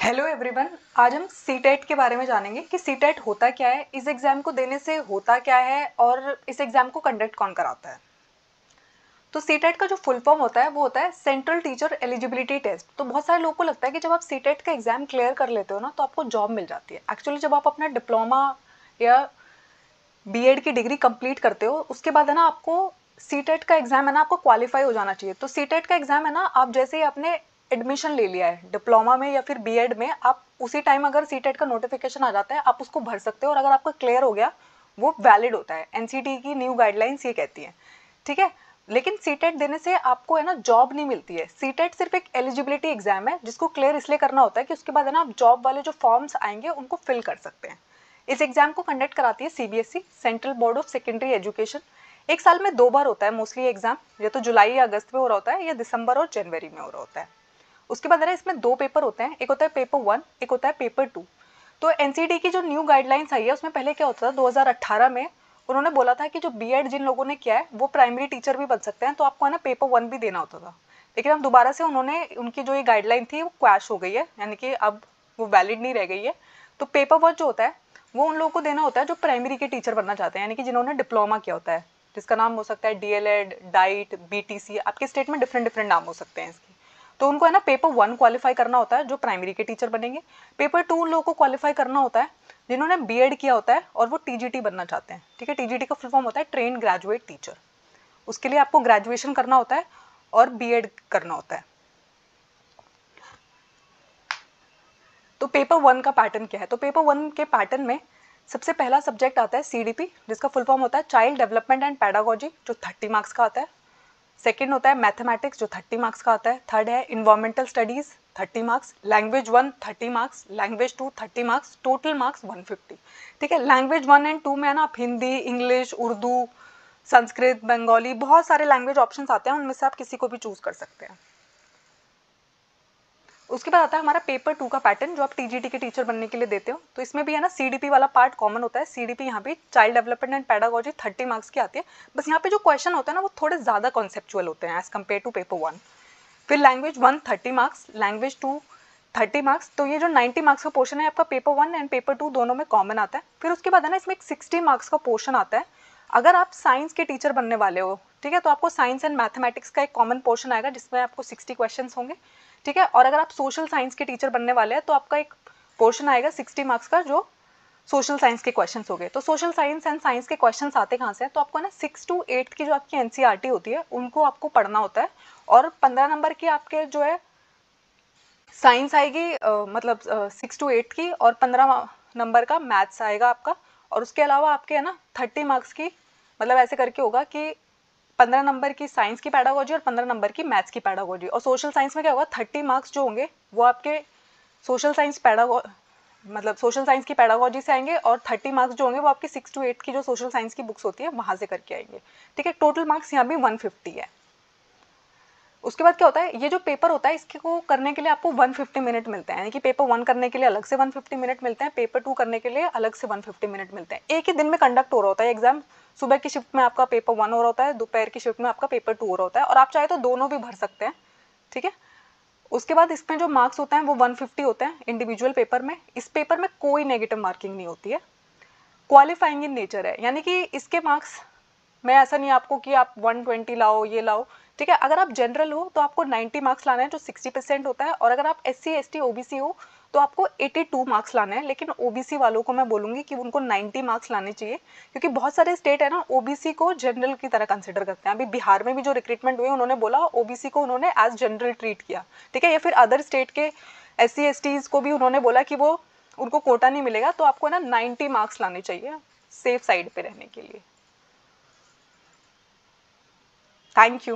Hello everyone. आज हम CTET के बारे में जानेंगे कि सीटेट होता क्या है, इस एग्ज़ाम को देने से होता क्या है और इस एग्ज़ाम को कंडक्ट कौन कराता है। तो सीटेट का जो फुल फॉर्म होता है वो होता है सेंट्रल टीचर एलिजिबिलिटी टेस्ट। तो बहुत सारे लोगों को लगता है कि जब आप सीटेट का एग्ज़ाम क्लियर कर लेते हो ना तो आपको जॉब मिल जाती है। एक्चुअली जब आप अपना डिप्लोमा या बीएड की डिग्री कंप्लीट करते हो उसके बाद है ना आपको सीटेट का एग्ज़ाम है ना आपको क्वालिफाई हो जाना चाहिए। तो सीटेट का एग्ज़ाम है ना आप जैसे ही आपने एडमिशन ले लिया है डिप्लोमा में या फिर बीएड में, आप उसी टाइम अगर सीटेट का नोटिफिकेशन आ जाता है आप उसको भर सकते हो और अगर आपका क्लियर हो गया वो वैलिड होता है। एनसीटी की न्यू गाइडलाइंस ये कहती है, ठीक है। लेकिन सीटेट देने से आपको है ना जॉब नहीं मिलती है। सीटेट सिर्फ एक एलिजिबिलिटी एग्जाम है जिसको क्लियर इसलिए करना होता है कि उसके बाद है ना आप जॉब वाले जो फॉर्म्स आएंगे उनको फिल कर सकते हैं। इस एग्जाम को कंडक्ट कराती है CBSE, central board of secondary education. एक साल में 2 बार होता है मोस्टली एग्जाम, या तो जुलाई या अगस्त में हो रहा होता है या दिसंबर और जनवरी में हो रहा होता है। उसके बाद है ना इसमें 2 पेपर होते हैं, एक होता है पेपर 1, एक होता है पेपर 2। तो एनसीटी की जो न्यू गाइडलाइंस आई है उसमें पहले क्या होता था 2018 में उन्होंने बोला था कि जो बीएड जिन लोगों ने किया है वो प्राइमरी टीचर भी बन सकते हैं, तो आपको है ना पेपर 1 भी देना होता था। लेकिन अब दोबारा से उन्होंने उनकी जो ये गाइडलाइन थी वो क्वैश हो गई है, यानी कि अब वो वैलिड नहीं रह गई है। तो पेपर 1 जो होता है वो उन लोगों को देना होता है जो प्राइमरी के टीचर बनना चाहते हैं, यानी कि जिन्होंने डिप्लोमा किया होता है, जिसका नाम हो सकता है डीएलएड, डाइट, बीटीसी, आपके स्टेट में डिफरेंट डिफरेंट नाम हो सकते हैं इसके। तो उनको है ना पेपर 1 क्वालिफाई करना होता है जो प्राइमरी के टीचर बनेंगे। पेपर 2 उन लोगों को क्वालिफाई करना होता है जिन्होंने बीएड किया होता है और वो टीजीटी बनना चाहते हैं, ठीक है। टीजीटी का फुल फॉर्म होता है ट्रेन ग्रेजुएट टीचर। उसके लिए आपको ग्रेजुएशन करना होता है और बीएड करना होता है। तो पेपर 1 का पैटर्न क्या है, तो पेपर 1 के पैटर्न में सबसे पहला सब्जेक्ट आता है सीडीपी, जिसका फुल फॉर्म होता है चाइल्ड डेवलपमेंट एंड पैडागोजी, जो 30 मार्क्स का आता है। सेकेंड होता है मैथमेटिक्स, जो 30 मार्क्स का आता है। थर्ड है environmental studies, 30 marks. Language 1 30 marks, language 2 30 marks, total marks 150, ठीक है। लैंग्वेज 1 एंड 2 में है ना आप हिंदी, इंग्लिश, उर्दू, संस्कृत, बंगाली, बहुत सारे लैंग्वेज ऑप्शंस आते हैं, उनमें से आप किसी को भी चूज कर सकते हैं। उसके बाद आता है हमारा पेपर 2 का पैटर्न, जो आप टीजीटी के टीचर बनने के लिए देते हो। तो इसमें भी है ना सीडीपी वाला पार्ट कॉमन होता है। सीडीपी यहाँ पे child development and pedagogy 30 marks की आती है। बस यहाँ पे जो क्वेश्चन होते हैं ना वो थोड़े ज़्यादा कॉन्सेप्चुअल होते हैं एज कम्पेयर टू पेपर 1। फिर लैंग्वेज 1 30 मार्क्स, लैंग्वेज 2 30 मार्क्स। तो ये जो 90 मार्क्स का पोर्शन है आपका पेपर 1 एंड पेपर 2 दोनों में कॉमन आता है। फिर उसके बाद है ना इसमें एक 60 मार्क्स का पोर्शन आता है। अगर आप साइंस के टीचर बनने वाले हो, ठीक है, तो आपको साइंस एंड मैथमेटिक्स का एक कॉमन पोर्शन आएगा जिसमें आपको 60 क्वेश्चन होंगे, ठीक है। और अगर आप सोशल साइंस के टीचर बनने वाले हैं तो आपका एक पोर्शन आएगा 60 मार्क्स का, जो सोशल साइंस के क्वेश्चंस हो गए। तो सोशल साइंस एंड साइंस के क्वेश्चंस आते कहाँ से हैं, तो आपको ना 6 to 8 की जो आपकी एनसीईआरटी होती है उनको आपको पढ़ना होता है। और 15 नंबर की आपके जो है साइंस आएगी, मतलब 6 to 8 की, और 15 नंबर का मैथ्स आएगा आपका। और उसके अलावा आपके है ना 30 मार्क्स की, मतलब ऐसे करके होगा कि 15 नंबर की साइंस की पैडागोजी और 15 नंबर की मैथ्स की पैडागोजी। और सोशल साइंस में क्या होगा, 30 मार्क्स जो होंगे वो आपके सोशल साइंस मतलब सोशल साइंस की पैडागोजी से आएंगे, और 30 मार्क्स जो होंगे वो आपकी 6 to 8 की जो सोशल साइंस की बुक्स होती है वहाँ से करके आएंगे, ठीक है। टोटल मार्क्स यहाँ भी 150 है। उसके बाद क्या होता है, ये जो पेपर होता है इसके को करने के लिए आपको 150 मिनट मिलते हैं, यानी कि पेपर 1 करने के लिए अलग से 150 मिनट मिलते हैं, पेपर 2 करने के लिए अलग से 150 मिनट मिलते हैं। एक ही दिन में कंडक्ट हो रहा होता है एग्जाम। सुबह की शिफ्ट में आपका पेपर 1 हो रहा होता है, दोपहर की शिफ्ट में आपका पेपर 2 हो रहा होता है, और आप चाहे तो दोनों भी भर सकते हैं, ठीक है। उसके बाद इसमें जो मार्क्स होते हैं वो 150 होते हैं इंडिविजुअल पेपर में। इस पेपर में कोई नेगेटिव मार्किंग नहीं होती है, क्वालिफाइंग इन नेचर है, यानी कि इसके मार्क्स मैं ऐसा नहीं आपको कि आप 120 लाओ ये लाओ, ठीक है। अगर आप जनरल हो तो आपको 90 मार्क्स लाने हैं जो 60% होता है, और अगर आप SC ST OBC हो तो आपको 82 मार्क्स लाने हैं। लेकिन OBC वालों को मैं बोलूँगी कि उनको 90 मार्क्स लाने चाहिए, क्योंकि बहुत सारे स्टेट है ना OBC को जनरल की तरह कंसिडर करते हैं। अभी बिहार में भी जो रिक्रूटमेंट हुई उन्होंने बोला OBC को उन्होंने एज जनरल ट्रीट किया, ठीक है। या फिर अदर स्टेट के SC STs को भी उन्होंने बोला कि वो उनको कोटा नहीं मिलेगा, तो आपको ना 90 मार्क्स लाने चाहिए सेफ साइड पे रहने के लिए। Thank you.